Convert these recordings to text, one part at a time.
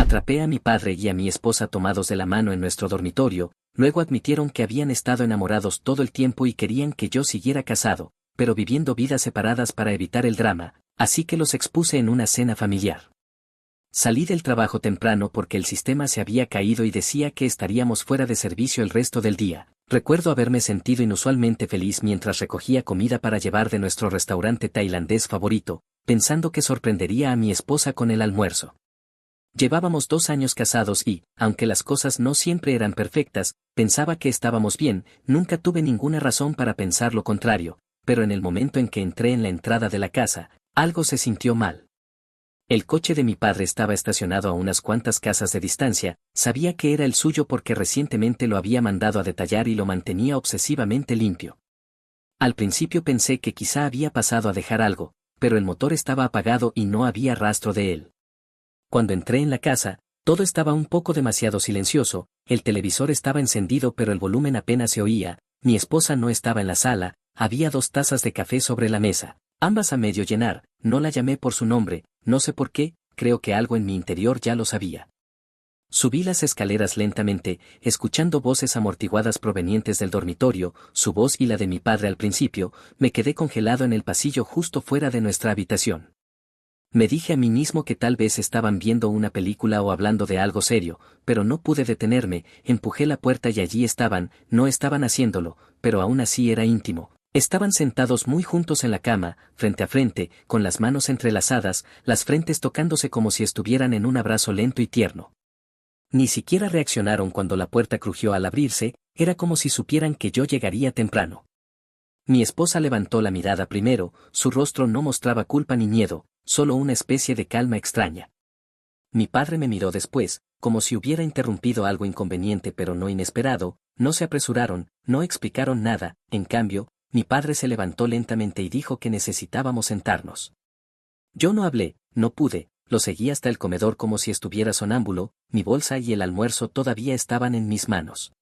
Atrapé a mi padre y a mi esposa tomados de la mano en nuestro dormitorio, luego admitieron que habían estado enamorados todo el tiempo y querían que yo siguiera casado, pero viviendo vidas separadas para evitar el drama, así que los expuse en una cena familiar. Salí del trabajo temprano porque el sistema se había caído y decía que estaríamos fuera de servicio el resto del día. Recuerdo haberme sentido inusualmente feliz mientras recogía comida para llevar de nuestro restaurante tailandés favorito, pensando que sorprendería a mi esposa con el almuerzo. Llevábamos 2 años casados y, aunque las cosas no siempre eran perfectas, pensaba que estábamos bien, nunca tuve ninguna razón para pensar lo contrario, pero en el momento en que entré en la entrada de la casa, algo se sintió mal. El coche de mi padre estaba estacionado a unas cuantas casas de distancia, sabía que era el suyo porque recientemente lo había mandado a detallar y lo mantenía obsesivamente limpio. Al principio pensé que quizá había pasado a dejar algo, pero el motor estaba apagado y no había rastro de él. Cuando entré en la casa, todo estaba un poco demasiado silencioso, el televisor estaba encendido pero el volumen apenas se oía, mi esposa no estaba en la sala, había 2 tazas de café sobre la mesa, ambas a medio llenar, no la llamé por su nombre, no sé por qué, creo que algo en mi interior ya lo sabía. Subí las escaleras lentamente, escuchando voces amortiguadas provenientes del dormitorio, su voz y la de mi padre al principio, me quedé congelado en el pasillo justo fuera de nuestra habitación. Me dije a mí mismo que tal vez estaban viendo una película o hablando de algo serio, pero no pude detenerme, empujé la puerta y allí estaban, no estaban haciéndolo, pero aún así era íntimo. Estaban sentados muy juntos en la cama, frente a frente, con las manos entrelazadas, las frentes tocándose como si estuvieran en un abrazo lento y tierno. Ni siquiera reaccionaron cuando la puerta crujió al abrirse, era como si supieran que yo llegaría temprano. Mi esposa levantó la mirada primero, su rostro no mostraba culpa ni miedo, solo una especie de calma extraña. Mi padre me miró después, como si hubiera interrumpido algo inconveniente pero no inesperado, no se apresuraron, no explicaron nada, en cambio, mi padre se levantó lentamente y dijo que necesitábamos sentarnos. Yo no hablé, no pude, lo seguí hasta el comedor como si estuviera sonámbulo, mi bolsa y el almuerzo todavía estaban en mis manos.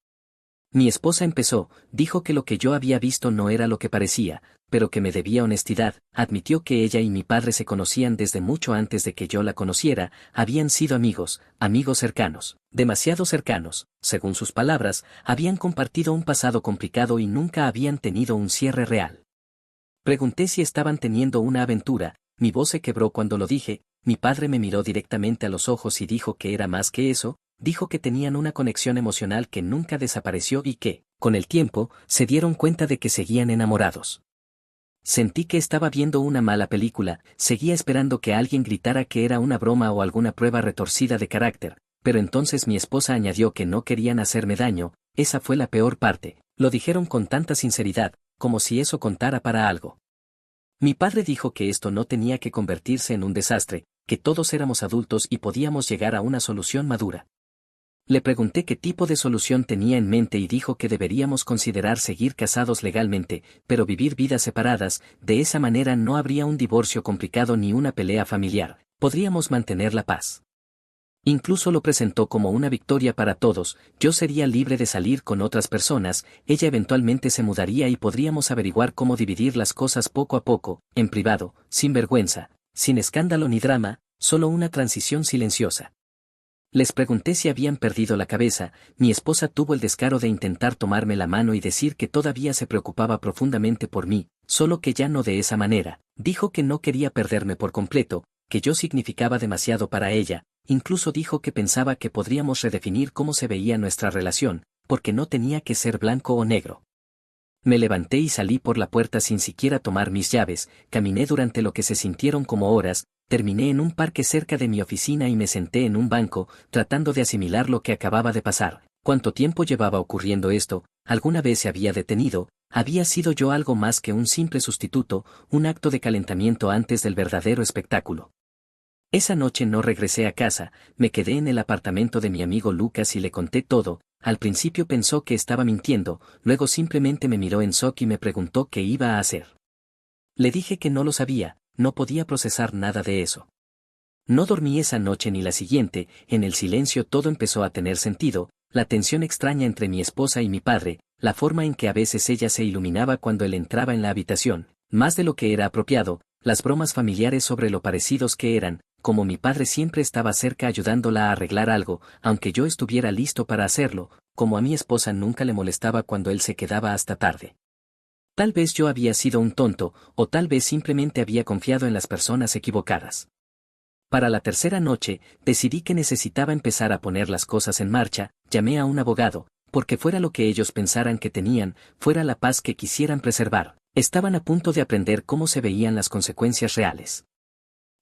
Mi esposa empezó, dijo que lo que yo había visto no era lo que parecía, pero que me debía honestidad, admitió que ella y mi padre se conocían desde mucho antes de que yo la conociera, habían sido amigos, amigos cercanos, demasiado cercanos, según sus palabras, habían compartido un pasado complicado y nunca habían tenido un cierre real. Pregunté si estaban teniendo una aventura, mi voz se quebró cuando lo dije, mi padre me miró directamente a los ojos y dijo que era más que eso, dijo que tenían una conexión emocional que nunca desapareció y que, con el tiempo, se dieron cuenta de que seguían enamorados. Sentí que estaba viendo una mala película, seguía esperando que alguien gritara que era una broma o alguna prueba retorcida de carácter, pero entonces mi esposa añadió que no querían hacerme daño, esa fue la peor parte, lo dijeron con tanta sinceridad, como si eso contara para algo. Mi padre dijo que esto no tenía que convertirse en un desastre, que todos éramos adultos y podíamos llegar a una solución madura. Le pregunté qué tipo de solución tenía en mente y dijo que deberíamos considerar seguir casados legalmente, pero vivir vidas separadas, de esa manera no habría un divorcio complicado ni una pelea familiar, podríamos mantener la paz. Incluso lo presentó como una victoria para todos, yo sería libre de salir con otras personas, ella eventualmente se mudaría y podríamos averiguar cómo dividir las cosas poco a poco, en privado, sin vergüenza, sin escándalo ni drama, solo una transición silenciosa. Les pregunté si habían perdido la cabeza, mi esposa tuvo el descaro de intentar tomarme la mano y decir que todavía se preocupaba profundamente por mí, solo que ya no de esa manera, dijo que no quería perderme por completo, que yo significaba demasiado para ella, incluso dijo que pensaba que podríamos redefinir cómo se veía nuestra relación, porque no tenía que ser blanco o negro. Me levanté y salí por la puerta sin siquiera tomar mis llaves, caminé durante lo que se sintieron como horas, terminé en un parque cerca de mi oficina y me senté en un banco, tratando de asimilar lo que acababa de pasar. ¿Cuánto tiempo llevaba ocurriendo esto? ¿Alguna vez se había detenido? ¿Había sido yo algo más que un simple sustituto, un acto de calentamiento antes del verdadero espectáculo? Esa noche no regresé a casa, me quedé en el apartamento de mi amigo Lucas y le conté todo. Al principio pensó que estaba mintiendo, luego simplemente me miró en shock y me preguntó qué iba a hacer. Le dije que no lo sabía, no podía procesar nada de eso. No dormí esa noche ni la siguiente, en el silencio todo empezó a tener sentido, la tensión extraña entre mi esposa y mi padre, la forma en que a veces ella se iluminaba cuando él entraba en la habitación, más de lo que era apropiado, las bromas familiares sobre lo parecidos que eran, como mi padre siempre estaba cerca ayudándola a arreglar algo, aunque yo estuviera listo para hacerlo, como a mi esposa nunca le molestaba cuando él se quedaba hasta tarde. Tal vez yo había sido un tonto, o tal vez simplemente había confiado en las personas equivocadas. Para la tercera noche, decidí que necesitaba empezar a poner las cosas en marcha, llamé a un abogado, porque fuera lo que ellos pensaran que tenían, fuera la paz que quisieran preservar, estaban a punto de aprender cómo se veían las consecuencias reales.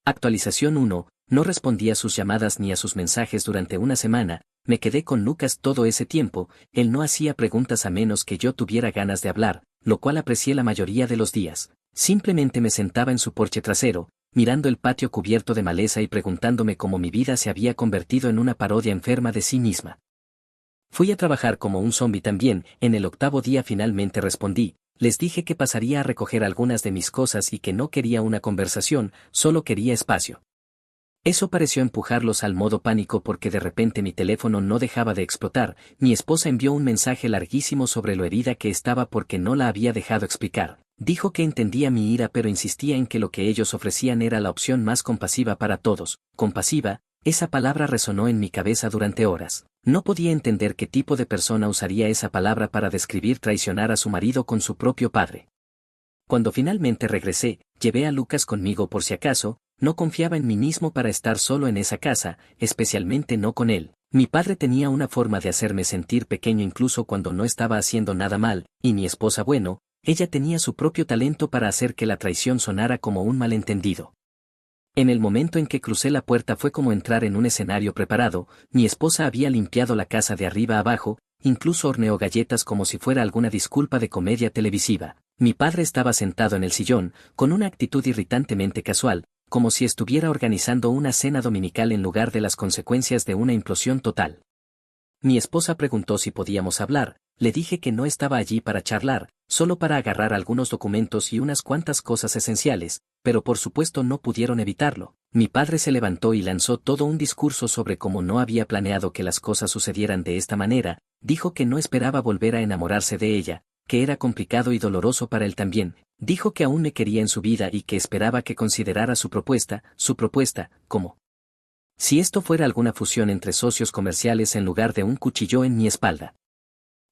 Actualización 1. No respondí a sus llamadas ni a sus mensajes durante una semana, me quedé con Lucas todo ese tiempo, él no hacía preguntas a menos que yo tuviera ganas de hablar, lo cual aprecié la mayoría de los días. Simplemente me sentaba en su porche trasero, mirando el patio cubierto de maleza y preguntándome cómo mi vida se había convertido en una parodia enferma de sí misma. Fui a trabajar como un zombi también, en el octavo día finalmente respondí, les dije que pasaría a recoger algunas de mis cosas y que no quería una conversación, solo quería espacio. Eso pareció empujarlos al modo pánico porque de repente mi teléfono no dejaba de explotar, mi esposa envió un mensaje larguísimo sobre lo herida que estaba porque no la había dejado explicar. Dijo que entendía mi ira pero insistía en que lo que ellos ofrecían era la opción más compasiva para todos. Compasiva, esa palabra resonó en mi cabeza durante horas. No podía entender qué tipo de persona usaría esa palabra para describir traicionar a su marido con su propio padre. Cuando finalmente regresé, llevé a Lucas conmigo por si acaso, no confiaba en mí mismo para estar solo en esa casa, especialmente no con él. Mi padre tenía una forma de hacerme sentir pequeño incluso cuando no estaba haciendo nada mal, y mi esposa bueno, ella tenía su propio talento para hacer que la traición sonara como un malentendido. En el momento en que crucé la puerta fue como entrar en un escenario preparado, mi esposa había limpiado la casa de arriba abajo, incluso horneó galletas como si fuera alguna disculpa de comedia televisiva. Mi padre estaba sentado en el sillón, con una actitud irritantemente casual, como si estuviera organizando una cena dominical en lugar de las consecuencias de una implosión total. Mi esposa preguntó si podíamos hablar, le dije que no estaba allí para charlar, solo para agarrar algunos documentos y unas cuantas cosas esenciales, pero por supuesto no pudieron evitarlo. Mi padre se levantó y lanzó todo un discurso sobre cómo no había planeado que las cosas sucedieran de esta manera, dijo que no esperaba volver a enamorarse de ella, que era complicado y doloroso para él también, dijo que aún me quería en su vida y que esperaba que considerara su propuesta, como si esto fuera alguna fusión entre socios comerciales en lugar de un cuchillo en mi espalda.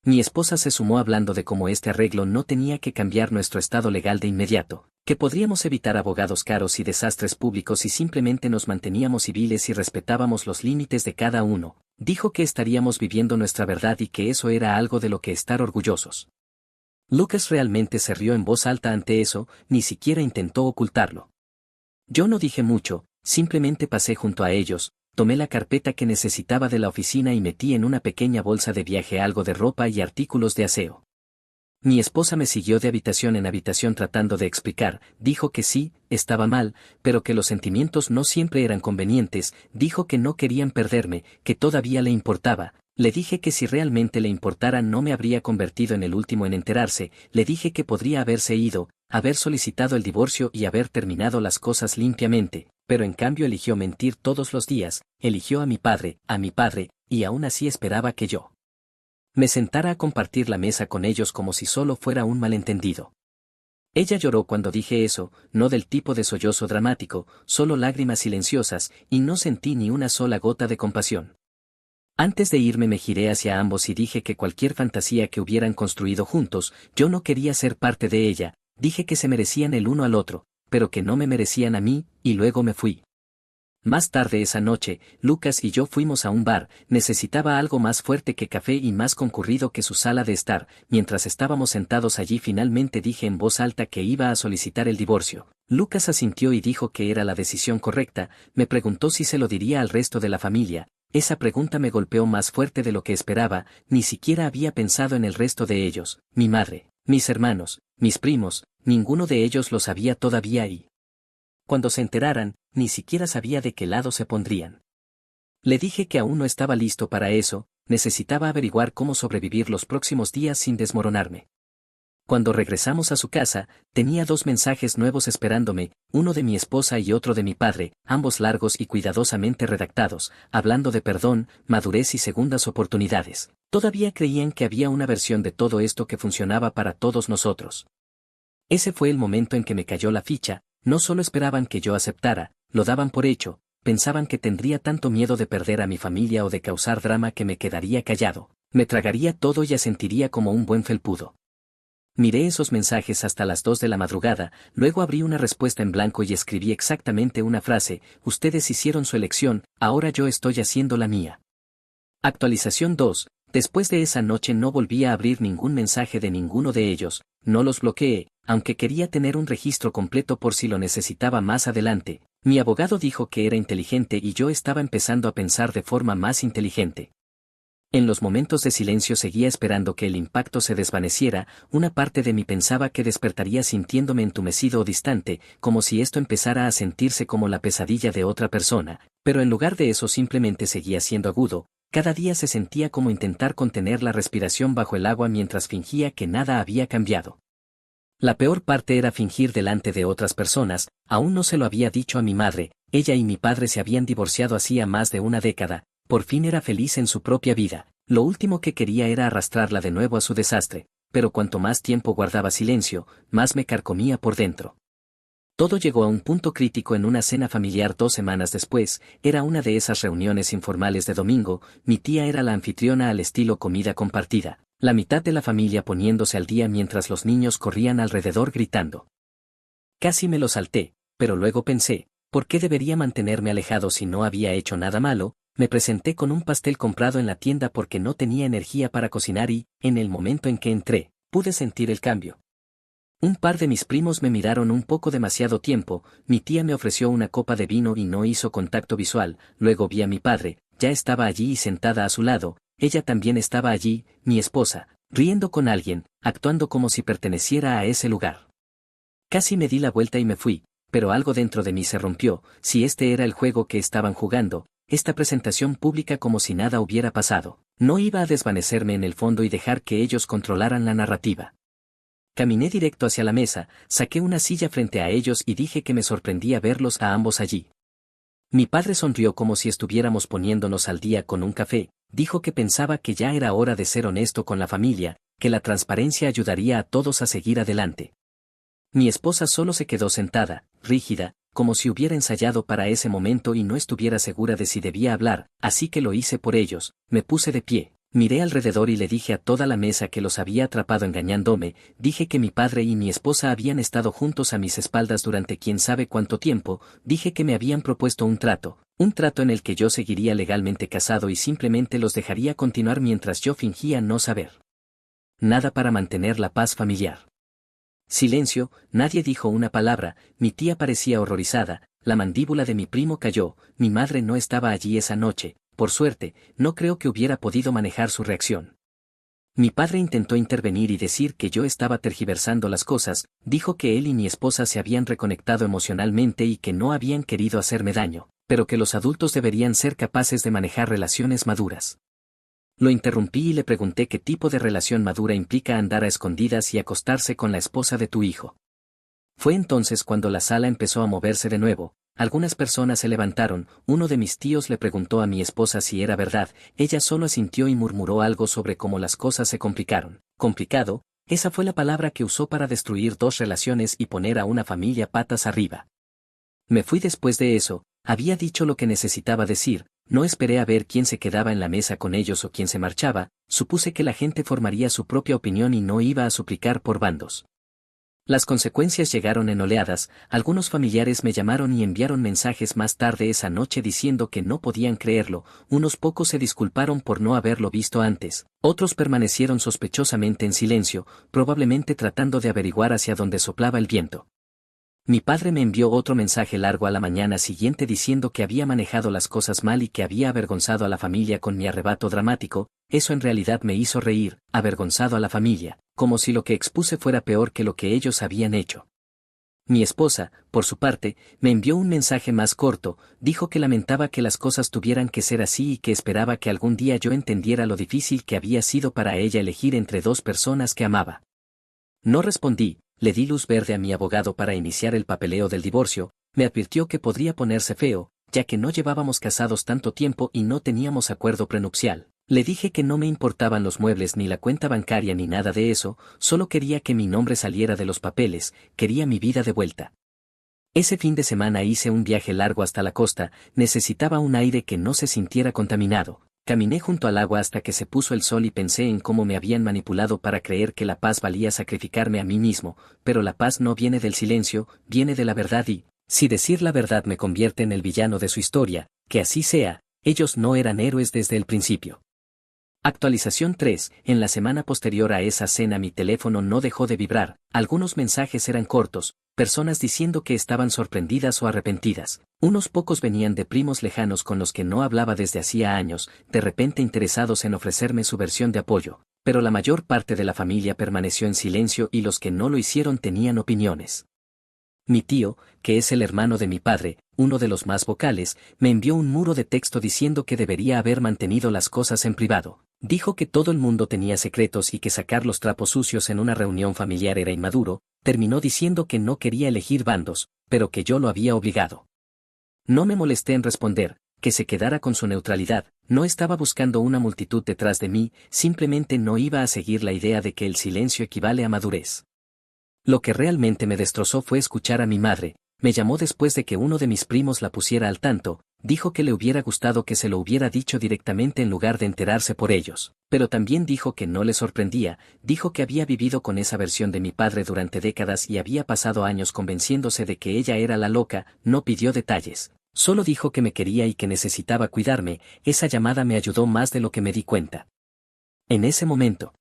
Mi esposa se sumó hablando de cómo este arreglo no tenía que cambiar nuestro estado legal de inmediato, que podríamos evitar abogados caros y desastres públicos si simplemente nos manteníamos civiles y respetábamos los límites de cada uno. Dijo que estaríamos viviendo nuestra verdad y que eso era algo de lo que estar orgullosos. Lucas realmente se rió en voz alta ante eso, ni siquiera intentó ocultarlo. Yo no dije mucho, simplemente pasé junto a ellos, tomé la carpeta que necesitaba de la oficina y metí en una pequeña bolsa de viaje algo de ropa y artículos de aseo. Mi esposa me siguió de habitación en habitación tratando de explicar, dijo que sí, estaba mal, pero que los sentimientos no siempre eran convenientes, dijo que no querían perderme, que todavía le importaba. Le dije que si realmente le importara no me habría convertido en el último en enterarse, le dije que podría haberse ido, haber solicitado el divorcio y haber terminado las cosas limpiamente, pero en cambio eligió mentir todos los días, eligió a mi padre, y aún así esperaba que yo me sentara a compartir la mesa con ellos como si solo fuera un malentendido. Ella lloró cuando dije eso, no del tipo de sollozo dramático, solo lágrimas silenciosas, y no sentí ni una sola gota de compasión. Antes de irme me giré hacia ambos y dije que cualquier fantasía que hubieran construido juntos, yo no quería ser parte de ella, dije que se merecían el uno al otro, pero que no me merecían a mí, y luego me fui. Más tarde esa noche, Lucas y yo fuimos a un bar, necesitaba algo más fuerte que café y más concurrido que su sala de estar, mientras estábamos sentados allí finalmente dije en voz alta que iba a solicitar el divorcio. Lucas asintió y dijo que era la decisión correcta, me preguntó si se lo diría al resto de la familia. Esa pregunta me golpeó más fuerte de lo que esperaba, ni siquiera había pensado en el resto de ellos, mi madre, mis hermanos, mis primos, ninguno de ellos lo sabía todavía y cuando se enteraran, ni siquiera sabía de qué lado se pondrían. Le dije que aún no estaba listo para eso, necesitaba averiguar cómo sobrevivir los próximos días sin desmoronarme. Cuando regresamos a su casa, tenía 2 mensajes nuevos esperándome, uno de mi esposa y otro de mi padre, ambos largos y cuidadosamente redactados, hablando de perdón, madurez y segundas oportunidades. Todavía creían que había una versión de todo esto que funcionaba para todos nosotros. Ese fue el momento en que me cayó la ficha, no solo esperaban que yo aceptara, lo daban por hecho, pensaban que tendría tanto miedo de perder a mi familia o de causar drama que me quedaría callado, me tragaría todo y asentiría como un buen felpudo. Miré esos mensajes hasta las 2 de la madrugada, luego abrí una respuesta en blanco y escribí exactamente una frase: ustedes hicieron su elección, ahora yo estoy haciendo la mía. Actualización 2. Después de esa noche no volví a abrir ningún mensaje de ninguno de ellos, no los bloqueé, aunque quería tener un registro completo por si lo necesitaba más adelante. Mi abogado dijo que era inteligente y yo estaba empezando a pensar de forma más inteligente. En los momentos de silencio seguía esperando que el impacto se desvaneciera, una parte de mí pensaba que despertaría sintiéndome entumecido o distante, como si esto empezara a sentirse como la pesadilla de otra persona, pero en lugar de eso simplemente seguía siendo agudo, cada día se sentía como intentar contener la respiración bajo el agua mientras fingía que nada había cambiado. La peor parte era fingir delante de otras personas, aún no se lo había dicho a mi madre, ella y mi padre se habían divorciado hacía más de una década. Por fin era feliz en su propia vida, lo último que quería era arrastrarla de nuevo a su desastre, pero cuanto más tiempo guardaba silencio, más me carcomía por dentro. Todo llegó a un punto crítico en una cena familiar 2 semanas después, era una de esas reuniones informales de domingo, mi tía era la anfitriona al estilo comida compartida, la mitad de la familia poniéndose al día mientras los niños corrían alrededor gritando. Casi me lo salté, pero luego pensé, ¿por qué debería mantenerme alejado si no había hecho nada malo? Me presenté con un pastel comprado en la tienda porque no tenía energía para cocinar y, en el momento en que entré, pude sentir el cambio. Un par de mis primos me miraron un poco demasiado tiempo, mi tía me ofreció una copa de vino y no hizo contacto visual, luego vi a mi padre, ya estaba allí y sentada a su lado, ella también estaba allí, mi esposa, riendo con alguien, actuando como si perteneciera a ese lugar. Casi me di la vuelta y me fui, pero algo dentro de mí se rompió, si este era el juego que estaban jugando, esta presentación pública como si nada hubiera pasado, no iba a desvanecerme en el fondo y dejar que ellos controlaran la narrativa. Caminé directo hacia la mesa, saqué una silla frente a ellos y dije que me sorprendía verlos a ambos allí. Mi padre sonrió como si estuviéramos poniéndonos al día con un café, dijo que pensaba que ya era hora de ser honesto con la familia, que la transparencia ayudaría a todos a seguir adelante. Mi esposa solo se quedó sentada, rígida, como si hubiera ensayado para ese momento y no estuviera segura de si debía hablar, así que lo hice por ellos, me puse de pie, miré alrededor y le dije a toda la mesa que los había atrapado engañándome, dije que mi padre y mi esposa habían estado juntos a mis espaldas durante quién sabe cuánto tiempo, dije que me habían propuesto un trato en el que yo seguiría legalmente casado y simplemente los dejaría continuar mientras yo fingía no saber nada para mantener la paz familiar. Silencio, nadie dijo una palabra, mi tía parecía horrorizada, la mandíbula de mi primo cayó, mi madre no estaba allí esa noche, por suerte, no creo que hubiera podido manejar su reacción. Mi padre intentó intervenir y decir que yo estaba tergiversando las cosas, dijo que él y mi esposa se habían reconectado emocionalmente y que no habían querido hacerme daño, pero que los adultos deberían ser capaces de manejar relaciones maduras. Lo interrumpí y le pregunté qué tipo de relación madura implica andar a escondidas y acostarse con la esposa de tu hijo. Fue entonces cuando la sala empezó a moverse de nuevo, algunas personas se levantaron, uno de mis tíos le preguntó a mi esposa si era verdad, ella solo asintió y murmuró algo sobre cómo las cosas se complicaron. Complicado, esa fue la palabra que usó para destruir 2 relaciones y poner a una familia patas arriba. Me fui después de eso, había dicho lo que necesitaba decir, no esperé a ver quién se quedaba en la mesa con ellos o quién se marchaba, supuse que la gente formaría su propia opinión y no iba a suplicar por bandos. Las consecuencias llegaron en oleadas, algunos familiares me llamaron y enviaron mensajes más tarde esa noche diciendo que no podían creerlo, unos pocos se disculparon por no haberlo visto antes, otros permanecieron sospechosamente en silencio, probablemente tratando de averiguar hacia dónde soplaba el viento. Mi padre me envió otro mensaje largo a la mañana siguiente diciendo que había manejado las cosas mal y que había avergonzado a la familia con mi arrebato dramático, eso en realidad me hizo reír, avergonzado a la familia, como si lo que expuse fuera peor que lo que ellos habían hecho. Mi esposa, por su parte, me envió un mensaje más corto, dijo que lamentaba que las cosas tuvieran que ser así y que esperaba que algún día yo entendiera lo difícil que había sido para ella elegir entre 2 personas que amaba. No respondí. Le di luz verde a mi abogado para iniciar el papeleo del divorcio, me advirtió que podría ponerse feo, ya que no llevábamos casados tanto tiempo y no teníamos acuerdo prenupcial. Le dije que no me importaban los muebles ni la cuenta bancaria ni nada de eso, solo quería que mi nombre saliera de los papeles, quería mi vida de vuelta. Ese fin de semana hice un viaje largo hasta la costa, necesitaba un aire que no se sintiera contaminado. Caminé junto al agua hasta que se puso el sol y pensé en cómo me habían manipulado para creer que la paz valía sacrificarme a mí mismo, pero la paz no viene del silencio, viene de la verdad y, si decir la verdad me convierte en el villano de su historia, que así sea, ellos no eran héroes desde el principio. Actualización 3. En la semana posterior a esa cena mi teléfono no dejó de vibrar, algunos mensajes eran cortos, personas diciendo que estaban sorprendidas o arrepentidas, unos pocos venían de primos lejanos con los que no hablaba desde hacía años, de repente interesados en ofrecerme su versión de apoyo, pero la mayor parte de la familia permaneció en silencio y los que no lo hicieron tenían opiniones. Mi tío, que es el hermano de mi padre, uno de los más vocales, me envió un muro de texto diciendo que debería haber mantenido las cosas en privado. Dijo que todo el mundo tenía secretos y que sacar los trapos sucios en una reunión familiar era inmaduro, terminó diciendo que no quería elegir bandos, pero que yo lo había obligado. No me molesté en responder, que se quedara con su neutralidad, no estaba buscando una multitud detrás de mí, simplemente no iba a seguir la idea de que el silencio equivale a madurez. Lo que realmente me destrozó fue escuchar a mi madre, me llamó después de que uno de mis primos la pusiera al tanto, dijo que le hubiera gustado que se lo hubiera dicho directamente en lugar de enterarse por ellos, pero también dijo que no le sorprendía, dijo que había vivido con esa versión de mi padre durante décadas y había pasado años convenciéndose de que ella era la loca, no pidió detalles, solo dijo que me quería y que necesitaba cuidarme, esa llamada me ayudó más de lo que me di cuenta. En ese momento.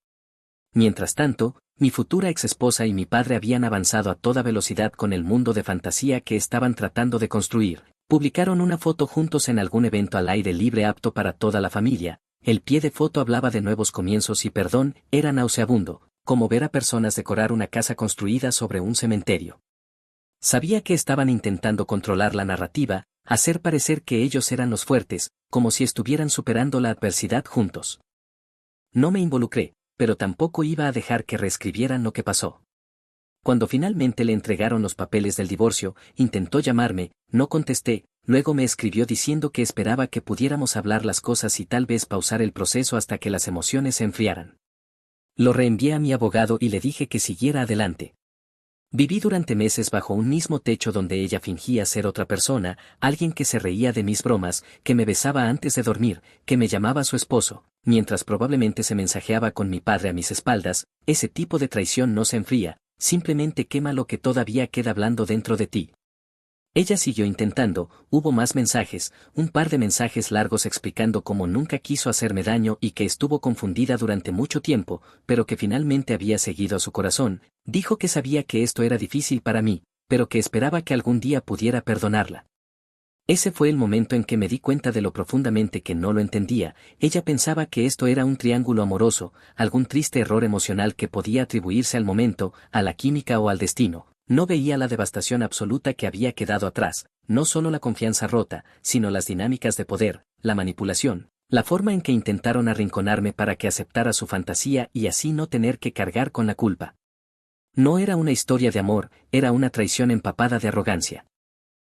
Mientras tanto, mi futura exesposa y mi padre habían avanzado a toda velocidad con el mundo de fantasía que estaban tratando de construir. Publicaron una foto juntos en algún evento al aire libre apto para toda la familia. El pie de foto hablaba de nuevos comienzos y perdón, era nauseabundo, como ver a personas decorar una casa construida sobre un cementerio. Sabía que estaban intentando controlar la narrativa, hacer parecer que ellos eran los fuertes, como si estuvieran superando la adversidad juntos. No me involucré, pero tampoco iba a dejar que reescribieran lo que pasó. Cuando finalmente le entregaron los papeles del divorcio, intentó llamarme, no contesté, luego me escribió diciendo que esperaba que pudiéramos hablar las cosas y tal vez pausar el proceso hasta que las emociones se enfriaran. Lo reenvié a mi abogado y le dije que siguiera adelante. Viví durante meses bajo un mismo techo donde ella fingía ser otra persona, alguien que se reía de mis bromas, que me besaba antes de dormir, que me llamaba su esposo, mientras probablemente se mensajeaba con mi padre a mis espaldas. Ese tipo de traición no se enfría, simplemente quema lo que todavía queda hablando dentro de ti. Ella siguió intentando, hubo más mensajes, un par de mensajes largos explicando cómo nunca quiso hacerme daño y que estuvo confundida durante mucho tiempo, pero que finalmente había seguido a su corazón. Dijo que sabía que esto era difícil para mí, pero que esperaba que algún día pudiera perdonarla. Ese fue el momento en que me di cuenta de lo profundamente que no lo entendía. Ella pensaba que esto era un triángulo amoroso, algún triste error emocional que podía atribuirse al momento, a la química o al destino. No veía la devastación absoluta que había quedado atrás, no solo la confianza rota, sino las dinámicas de poder, la manipulación, la forma en que intentaron arrinconarme para que aceptara su fantasía y así no tener que cargar con la culpa. No era una historia de amor, era una traición empapada de arrogancia.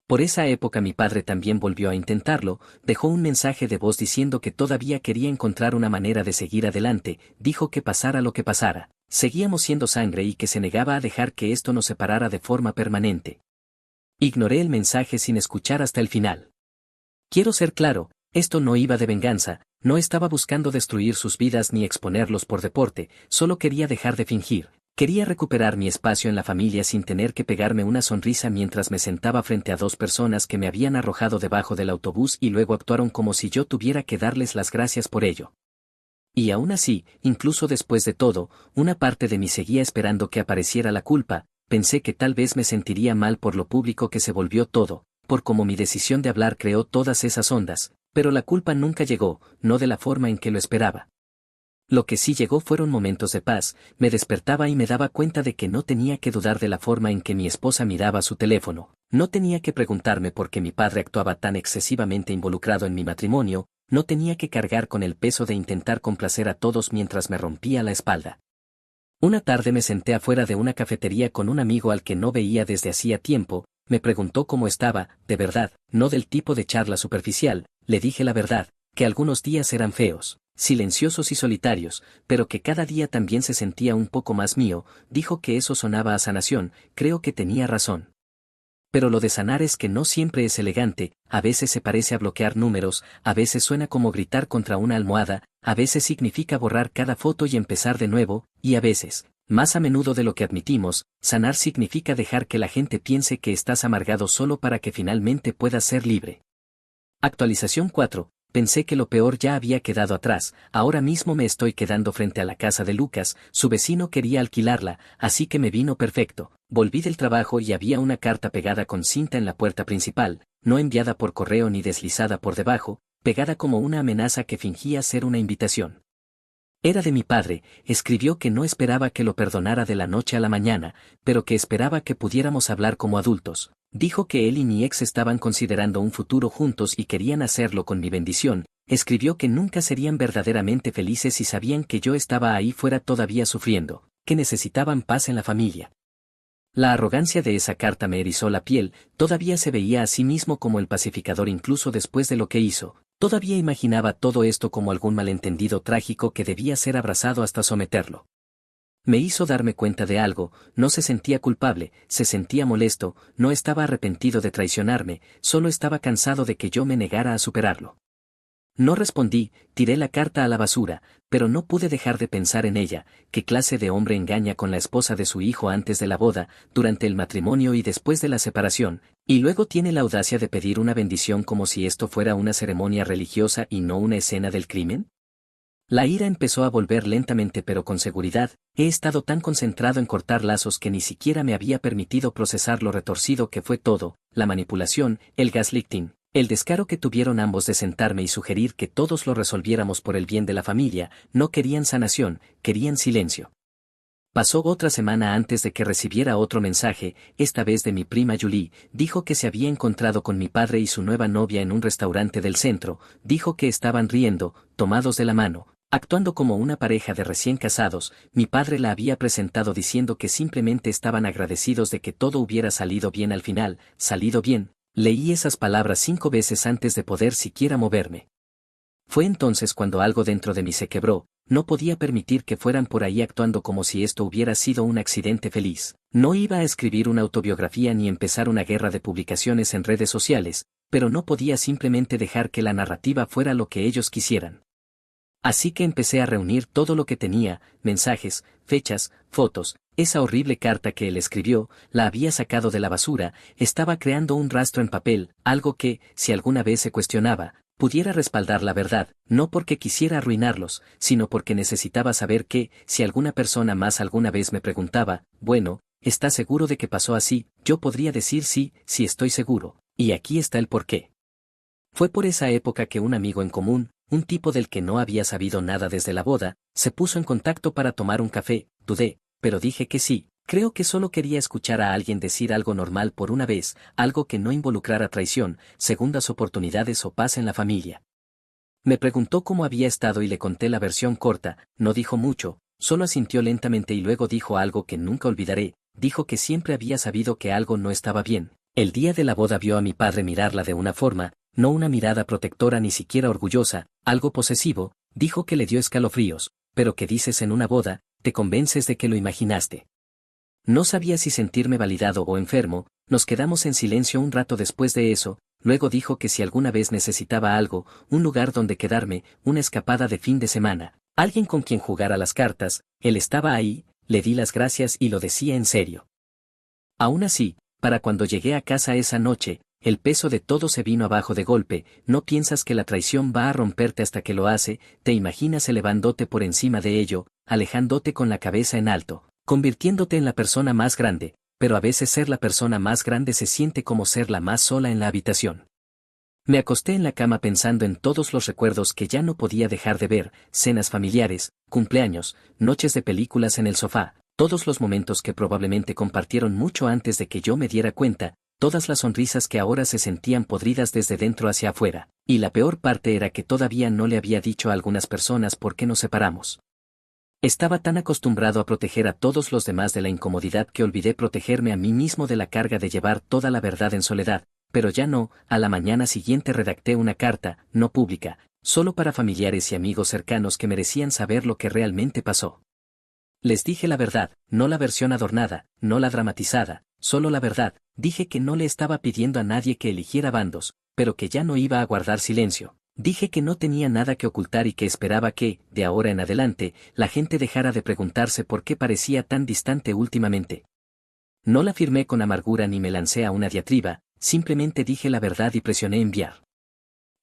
Por esa época mi padre también volvió a intentarlo, dejó un mensaje de voz diciendo que todavía quería encontrar una manera de seguir adelante, dijo que pasara lo que pasara, seguíamos siendo sangre y que se negaba a dejar que esto nos separara de forma permanente. Ignoré el mensaje sin escuchar hasta el final. Quiero ser claro, esto no iba de venganza, no estaba buscando destruir sus vidas ni exponerlos por deporte, solo quería dejar de fingir. Quería recuperar mi espacio en la familia sin tener que pegarme una sonrisa mientras me sentaba frente a dos personas que me habían arrojado debajo del autobús y luego actuaron como si yo tuviera que darles las gracias por ello. Y aún así, incluso después de todo, una parte de mí seguía esperando que apareciera la culpa, pensé que tal vez me sentiría mal por lo público que se volvió todo, por cómo mi decisión de hablar creó todas esas ondas, pero la culpa nunca llegó, no de la forma en que lo esperaba. Lo que sí llegó fueron momentos de paz, me despertaba y me daba cuenta de que no tenía que dudar de la forma en que mi esposa miraba su teléfono, no tenía que preguntarme por qué mi padre actuaba tan excesivamente involucrado en mi matrimonio, no tenía que cargar con el peso de intentar complacer a todos mientras me rompía la espalda. Una tarde me senté afuera de una cafetería con un amigo al que no veía desde hacía tiempo, me preguntó cómo estaba, de verdad, no del tipo de charla superficial, le dije la verdad, que algunos días eran feos, silenciosos y solitarios, pero que cada día también se sentía un poco más mío, dijo que eso sonaba a sanación, creo que tenía razón. Pero lo de sanar es que no siempre es elegante, a veces se parece a bloquear números, a veces suena como gritar contra una almohada, a veces significa borrar cada foto y empezar de nuevo, y a veces, más a menudo de lo que admitimos, sanar significa dejar que la gente piense que estás amargado solo para que finalmente puedas ser libre. Actualización 4. Pensé que lo peor ya había quedado atrás, ahora mismo me estoy quedando frente a la casa de Lucas, su vecino quería alquilarla, así que me vino perfecto. Volví del trabajo y había una carta pegada con cinta en la puerta principal, no enviada por correo ni deslizada por debajo, pegada como una amenaza que fingía ser una invitación. Era de mi padre, escribió que no esperaba que lo perdonara de la noche a la mañana, pero que esperaba que pudiéramos hablar como adultos. Dijo que él y mi ex estaban considerando un futuro juntos y querían hacerlo con mi bendición. Escribió que nunca serían verdaderamente felices si sabían que yo estaba ahí fuera todavía sufriendo, que necesitaban paz en la familia. La arrogancia de esa carta me erizó la piel, todavía se veía a sí mismo como el pacificador incluso después de lo que hizo. Todavía imaginaba todo esto como algún malentendido trágico que debía ser abrazado hasta someterlo. Me hizo darme cuenta de algo, no se sentía culpable, se sentía molesto, no estaba arrepentido de traicionarme, solo estaba cansado de que yo me negara a superarlo. No respondí, tiré la carta a la basura, pero no pude dejar de pensar en ella, qué clase de hombre engaña con la esposa de su hijo antes de la boda, durante el matrimonio y después de la separación, y luego tiene la audacia de pedir una bendición como si esto fuera una ceremonia religiosa y no una escena del crimen. La ira empezó a volver lentamente pero con seguridad, he estado tan concentrado en cortar lazos que ni siquiera me había permitido procesar lo retorcido que fue todo, la manipulación, el gaslighting. El descaro que tuvieron ambos de sentarme y sugerir que todos lo resolviéramos por el bien de la familia, no querían sanación, querían silencio. Pasó otra semana antes de que recibiera otro mensaje, esta vez de mi prima Julie, dijo que se había encontrado con mi padre y su nueva novia en un restaurante del centro, dijo que estaban riendo, tomados de la mano, actuando como una pareja de recién casados, mi padre la había presentado diciendo que simplemente estaban agradecidos de que todo hubiera salido bien al final, salido bien. Leí esas palabras 5 veces antes de poder siquiera moverme. Fue entonces cuando algo dentro de mí se quebró, no podía permitir que fueran por ahí actuando como si esto hubiera sido un accidente feliz. No iba a escribir una autobiografía ni empezar una guerra de publicaciones en redes sociales, pero no podía simplemente dejar que la narrativa fuera lo que ellos quisieran. Así que empecé a reunir todo lo que tenía, mensajes, fechas, fotos, esa horrible carta que él escribió, la había sacado de la basura, estaba creando un rastro en papel, algo que, si alguna vez se cuestionaba, pudiera respaldar la verdad, no porque quisiera arruinarlos, sino porque necesitaba saber que, si alguna persona más alguna vez me preguntaba, bueno, ¿estás seguro de que pasó así? Yo podría decir sí, sí estoy seguro, y aquí está el porqué. Fue por esa época que un amigo en común, un tipo del que no había sabido nada desde la boda, se puso en contacto para tomar un café. Dudé, pero dije que sí. Creo que solo quería escuchar a alguien decir algo normal por una vez, algo que no involucrara traición, segundas oportunidades o paz en la familia. Me preguntó cómo había estado y le conté la versión corta, no dijo mucho, solo asintió lentamente y luego dijo algo que nunca olvidaré, dijo que siempre había sabido que algo no estaba bien. El día de la boda vio a mi padre mirarla de una forma, no una mirada protectora ni siquiera orgullosa, algo posesivo, dijo que le dio escalofríos, pero ¿qué dices en una boda? Te convences de que lo imaginaste. No sabía si sentirme validado o enfermo, nos quedamos en silencio un rato después de eso, luego dijo que si alguna vez necesitaba algo, un lugar donde quedarme, una escapada de fin de semana, alguien con quien jugar a las cartas, él estaba ahí, le di las gracias y lo decía en serio. Aún así, para cuando llegué a casa esa noche, el peso de todo se vino abajo de golpe, no piensas que la traición va a romperte hasta que lo hace, te imaginas elevándote por encima de ello, alejándote con la cabeza en alto, convirtiéndote en la persona más grande, pero a veces ser la persona más grande se siente como ser la más sola en la habitación. Me acosté en la cama pensando en todos los recuerdos que ya no podía dejar de ver, cenas familiares, cumpleaños, noches de películas en el sofá, todos los momentos que probablemente compartieron mucho antes de que yo me diera cuenta, todas las sonrisas que ahora se sentían podridas desde dentro hacia afuera, y la peor parte era que todavía no le había dicho a algunas personas por qué nos separamos. Estaba tan acostumbrado a proteger a todos los demás de la incomodidad que olvidé protegerme a mí mismo de la carga de llevar toda la verdad en soledad, pero ya no, a la mañana siguiente redacté una carta, no pública, solo para familiares y amigos cercanos que merecían saber lo que realmente pasó. Les dije la verdad, no la versión adornada, no la dramatizada, solo la verdad. Dije que no le estaba pidiendo a nadie que eligiera bandos, pero que ya no iba a guardar silencio. Dije que no tenía nada que ocultar y que esperaba que, de ahora en adelante, la gente dejara de preguntarse por qué parecía tan distante últimamente. No la firmé con amargura ni me lancé a una diatriba, simplemente dije la verdad y presioné enviar.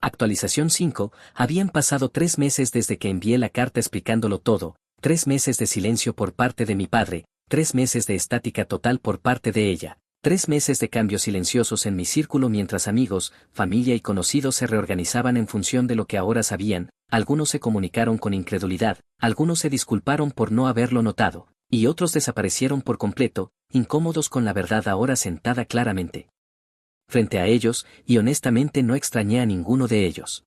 Actualización 5, habían pasado 3 meses desde que envié la carta explicándolo todo, 3 meses de silencio por parte de mi padre, 3 meses de estática total por parte de ella, 3 meses de cambios silenciosos en mi círculo mientras amigos, familia y conocidos se reorganizaban en función de lo que ahora sabían, algunos se comunicaron con incredulidad, algunos se disculparon por no haberlo notado, y otros desaparecieron por completo, incómodos con la verdad ahora sentada claramente frente a ellos, y honestamente no extrañé a ninguno de ellos.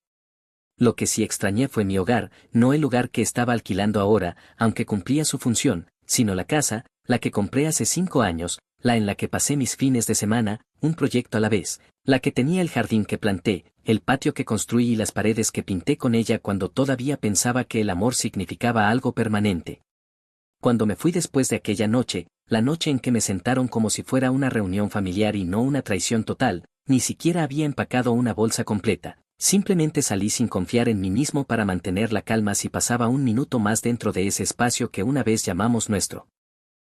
Lo que sí extrañé fue mi hogar, no el lugar que estaba alquilando ahora, aunque cumplía su función, sino la casa, la que compré hace 5 años, la en la que pasé mis fines de semana, un proyecto a la vez, la que tenía el jardín que planté, el patio que construí y las paredes que pinté con ella cuando todavía pensaba que el amor significaba algo permanente. Cuando me fui después de aquella noche, la noche en que me sentaron como si fuera una reunión familiar y no una traición total, ni siquiera había empacado una bolsa completa, simplemente salí sin confiar en mí mismo para mantener la calma si pasaba un minuto más dentro de ese espacio que una vez llamamos nuestro.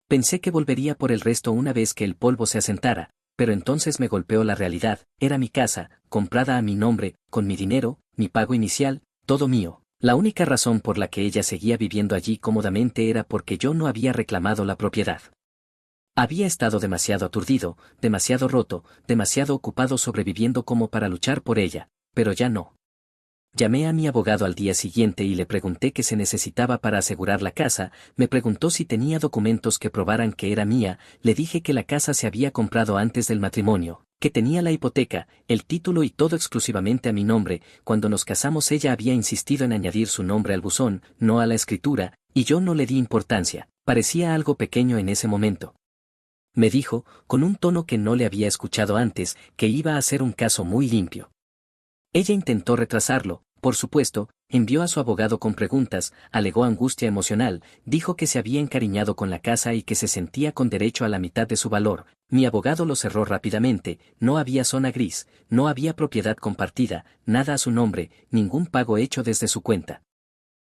Pensé que volvería por el resto una vez que el polvo se asentara, pero entonces me golpeó la realidad, era mi casa, comprada a mi nombre, con mi dinero, mi pago inicial, todo mío. La única razón por la que ella seguía viviendo allí cómodamente era porque yo no había reclamado la propiedad. Había estado demasiado aturdido, demasiado roto, demasiado ocupado sobreviviendo como para luchar por ella, pero ya no. Llamé a mi abogado al día siguiente y le pregunté qué se necesitaba para asegurar la casa, me preguntó si tenía documentos que probaran que era mía, le dije que la casa se había comprado antes del matrimonio, que tenía la hipoteca, el título y todo exclusivamente a mi nombre. Cuando nos casamos ella había insistido en añadir su nombre al buzón, no a la escritura, y yo no le di importancia, parecía algo pequeño en ese momento. Me dijo, con un tono que no le había escuchado antes, que iba a ser un caso muy limpio. Ella intentó retrasarlo, por supuesto, envió a su abogado con preguntas, alegó angustia emocional, dijo que se había encariñado con la casa y que se sentía con derecho a la mitad de su valor. Mi abogado lo cerró rápidamente, no había zona gris, no había propiedad compartida, nada a su nombre, ningún pago hecho desde su cuenta.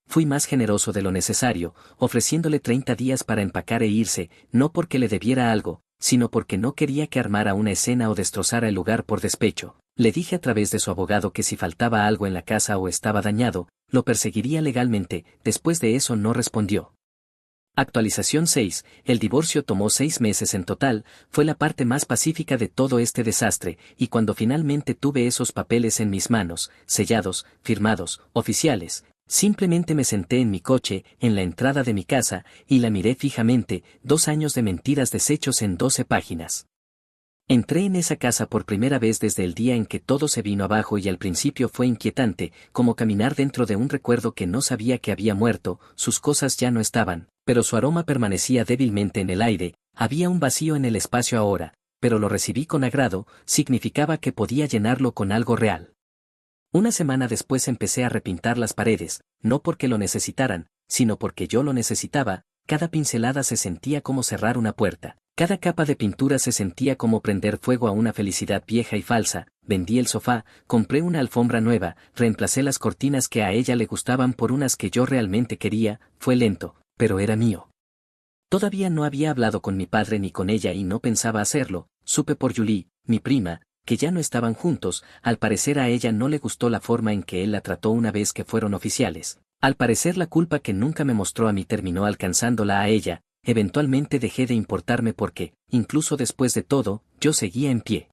Fui más generoso de lo necesario, ofreciéndole 30 días para empacar e irse, no porque le debiera algo, sino porque no quería que armara una escena o destrozara el lugar por despecho. Le dije a través de su abogado que si faltaba algo en la casa o estaba dañado, lo perseguiría legalmente. Después de eso no respondió. Actualización 6, el divorcio tomó 6 meses en total, fue la parte más pacífica de todo este desastre, y cuando finalmente tuve esos papeles en mis manos, sellados, firmados, oficiales, simplemente me senté en mi coche, en la entrada de mi casa, y la miré fijamente, 2 años de mentiras deshechos en 12 páginas. Entré en esa casa por primera vez desde el día en que todo se vino abajo y al principio fue inquietante, como caminar dentro de un recuerdo que no sabía que había muerto, sus cosas ya no estaban, pero su aroma permanecía débilmente en el aire, había un vacío en el espacio ahora, pero lo recibí con agrado, significaba que podía llenarlo con algo real. Una semana después empecé a repintar las paredes, no porque lo necesitaran, sino porque yo lo necesitaba, cada pincelada se sentía como cerrar una puerta. Cada capa de pintura se sentía como prender fuego a una felicidad vieja y falsa. Vendí el sofá, compré una alfombra nueva, reemplacé las cortinas que a ella le gustaban por unas que yo realmente quería. Fue lento, pero era mío. Todavía no había hablado con mi padre ni con ella y no pensaba hacerlo. Supe por Julie, mi prima, que ya no estaban juntos. Al parecer a ella no le gustó la forma en que él la trató una vez que fueron oficiales. Al parecer la culpa que nunca me mostró a mí terminó alcanzándola a ella. Eventualmente dejé de importarme porque, incluso después de todo, yo seguía en pie.